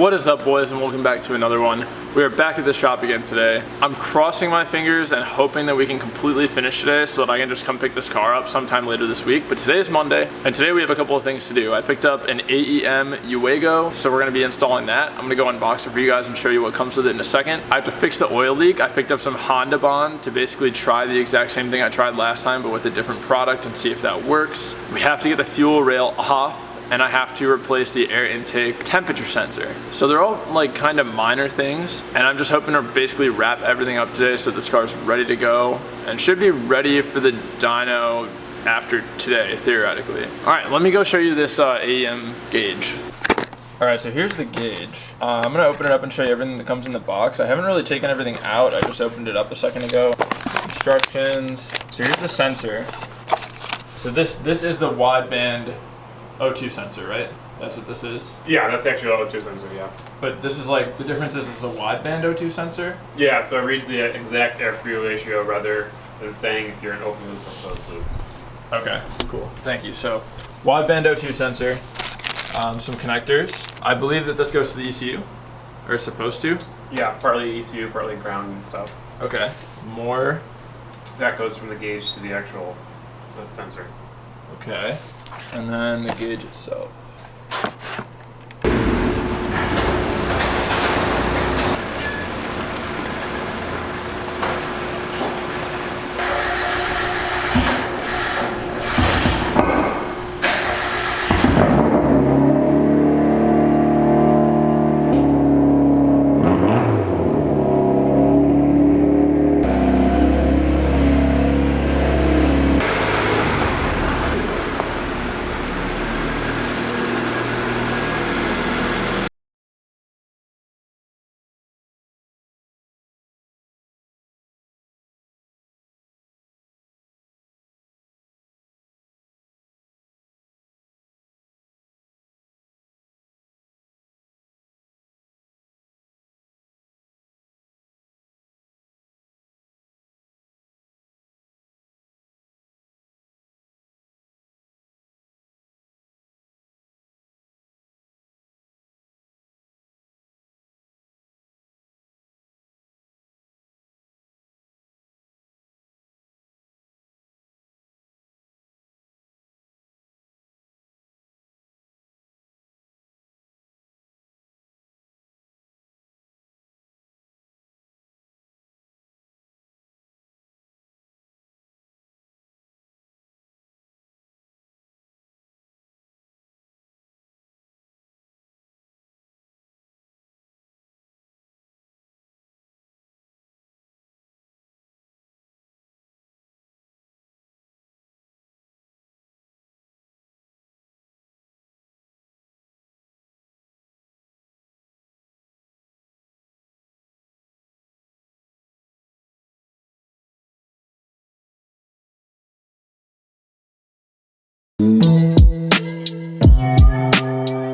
What is up, boys, and welcome back to another one. We are back at the shop again today. I'm crossing my fingers and hoping that we can completely finish today so that I can just come pick this car up sometime later this week. But today is Monday, and today we have a couple of things to do. I picked up an AEM UEGO, so we're gonna be installing that. I'm gonna go unbox it for you guys and show you what comes with it in a second. I have to fix the oil leak. I picked up some Honda bond to basically try the exact same thing I tried last time, but with a different product and see if that works. We have to get the fuel rail off, and I have to replace the air intake temperature sensor. So they're all like kind of minor things, and I'm just hoping to basically wrap everything up today so this car's ready to go and should be ready for the dyno after today, theoretically. All right, let me go show you this AEM gauge. All right, so here's the gauge. I'm gonna open it up and show you everything that comes in the box. I haven't really taken everything out. I just opened it up a second ago. Instructions. So here's the sensor. So this is the wideband O2 sensor, right? That's what this is? Yeah, that's actually an O2 sensor, yeah. But this is like, the difference is it's a wideband O2 sensor? Yeah, so it reads the exact air-fuel ratio rather than saying if you're an open loop or closed loop. Okay, cool. Thank you. So, wideband O2 sensor, some connectors. I believe that this goes to the ECU, or it's supposed to. Yeah, partly ECU, partly ground and stuff. Okay, more. That goes from the gauge to the actual sensor. Okay, and then the gauge itself.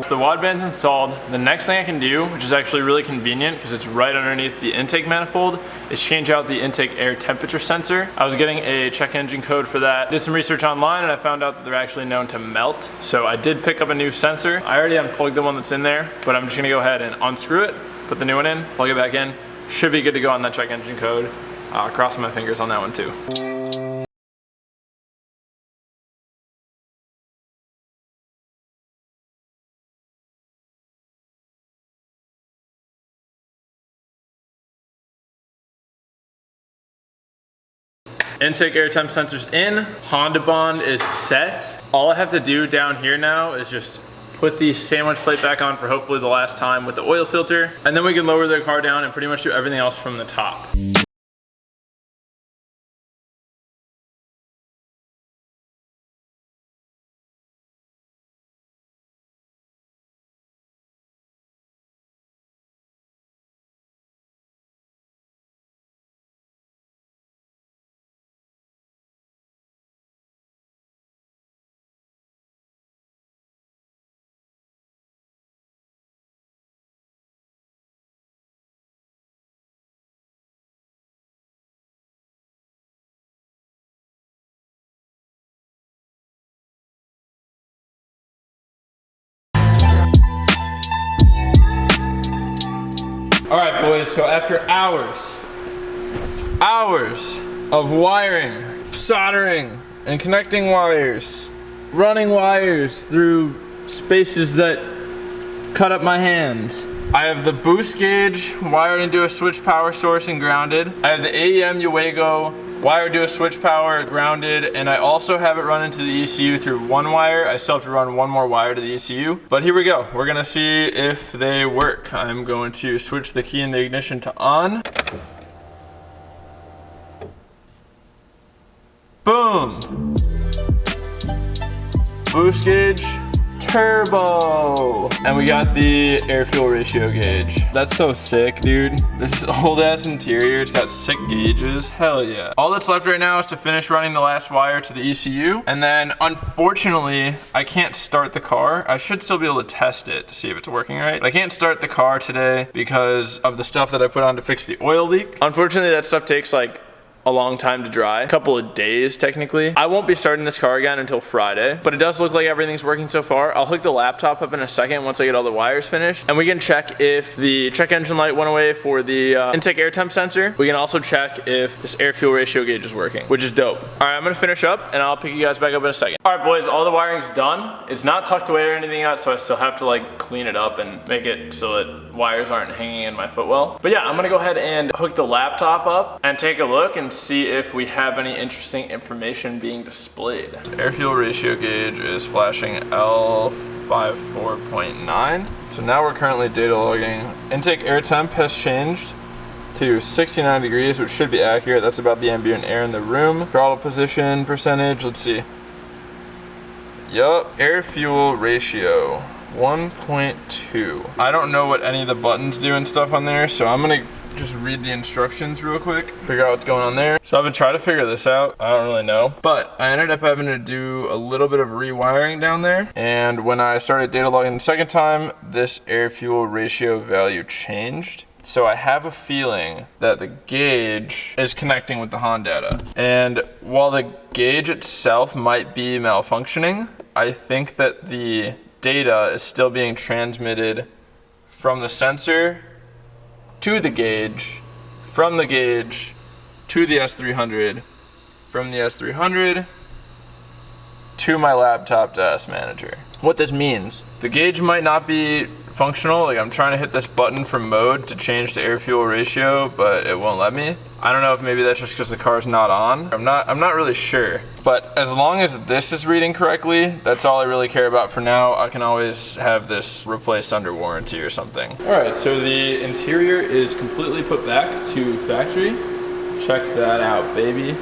The wideband's installed. The next thing I can do, which is actually really convenient because it's right underneath the intake manifold, is change out the intake air temperature sensor. I was getting a check engine code for that. Did some research online and I found out that they're actually known to melt. So I did pick up a new sensor. I already unplugged the one that's in there, but I'm just gonna go ahead and unscrew it, put the new one in, plug it back in. Should be good to go on that check engine code. Crossing my fingers on that one too. Intake air temp sensors in, Honda bond is set. All I have to do down here now is just put the sandwich plate back on for hopefully the last time with the oil filter, and then we can lower the car down and pretty much do everything else from the top. All right, boys, so after hours of wiring, soldering, and connecting wires, running wires through spaces that cut up my hands, I have the boost gauge wired into a switch power source and grounded. I have the AEM UEGO wired to a switch power, grounded, and I also have it run into the ECU through one wire. I still have to run one more wire to the ECU, but here we go. We're gonna see if they work. I'm going to switch the key in the ignition to on. Boom. Boost gauge, turbo. And we got the air fuel ratio gauge. That's so sick, dude. This is old ass interior. It's got sick gauges. Hell yeah. All that's left right now is to finish running the last wire to the ECU. And then unfortunately, I can't start the car. I should still be able to test it to see if it's working right. But I can't start the car today because of the stuff that I put on to fix the oil leak. Unfortunately, that stuff takes like a long time to dry, a couple of days technically. I won't be starting this car again until Friday, but it does look like everything's working so far. I'll hook the laptop up in a second once I get all the wires finished, and we can check if the check engine light went away for the intake air temp sensor. We can also check if this air fuel ratio gauge is working, which is dope. All right, I'm gonna finish up and I'll pick you guys back up in a second. All right, boys, all the wiring's done. It's not tucked away or anything yet, so I still have to like clean it up and make it so that wires aren't hanging in my footwell. But yeah, I'm gonna go ahead and hook the laptop up and take a look and see if we have any interesting information being displayed. Air fuel ratio gauge is flashing L54.9. So now we're currently data logging. Intake air temp has changed to 69 degrees, which should be accurate. That's about the ambient air in the room. Throttle position percentage, let's see. Yup, air fuel ratio 1.2. I don't know what any of the buttons do and stuff on there, so I'm gonna just read the instructions real quick, figure out what's going on there. So I've been trying to figure this out. I don't really know, but I ended up having to do a little bit of rewiring down there. And when I started data logging the second time, this air fuel ratio value changed. So I have a feeling that the gauge is connecting with the Hondata. And while the gauge itself might be malfunctioning, I think that the data is still being transmitted from the sensor to the gauge, from the gauge to the S300, from the S300 to my laptop to S Manager. What this means, the gauge might not be functional. Like, I'm trying to hit this button for mode to change to air fuel ratio, but it won't let me. I don't know if maybe that's just because the car's not on. I'm not really sure. But as long as this is reading correctly, that's all I really care about for now. I can always have this replaced under warranty or something. All right, so the interior is completely put back to factory. Check that out, baby.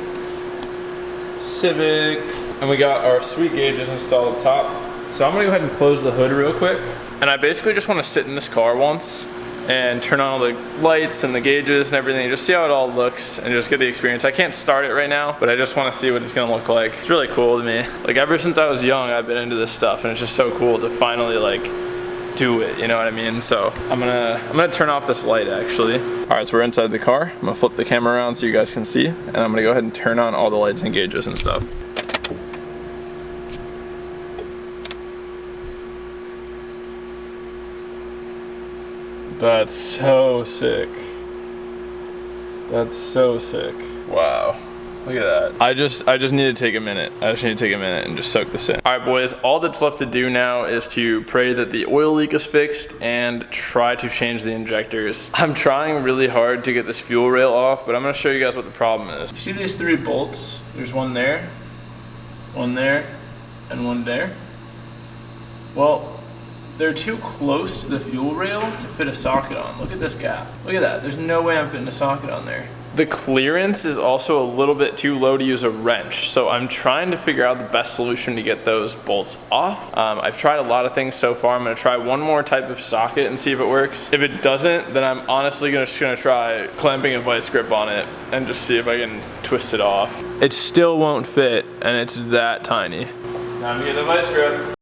Civic. And we got our sweet gauges installed up top. So I'm gonna go ahead and close the hood real quick. And I basically just wanna sit in this car once and turn on all the lights and the gauges and everything, just see how it all looks and just get the experience. I can't start it right now, but I just wanna see what it's gonna look like. It's really cool to me. Like, ever since I was young, I've been into this stuff, and it's just so cool to finally like do it, you know what I mean? So I'm gonna turn off this light actually. All right, so we're inside the car. I'm gonna flip the camera around so you guys can see, and I'm gonna go ahead and turn on all the lights and gauges and stuff. That's so sick. That's so sick. Wow. Look at that. I just need to take a minute. I just need to take a minute and just soak this in. All right, boys, all that's left to do now is to pray that the oil leak is fixed and try to change the injectors. I'm trying really hard to get this fuel rail off, but I'm gonna show you guys what the problem is. You see these three bolts? There's one there, and one there. Well, they're too close to the fuel rail to fit a socket on. Look at this gap. Look at that. There's no way I'm fitting a socket on there. The clearance is also a little bit too low to use a wrench, so I'm trying to figure out the best solution to get those bolts off. I've tried a lot of things so far. I'm gonna try one more type of socket and see if it works. If it doesn't, then I'm honestly just gonna try clamping a vice grip on it and just see if I can twist it off. It still won't fit, and it's that tiny. Time to get the vice grip.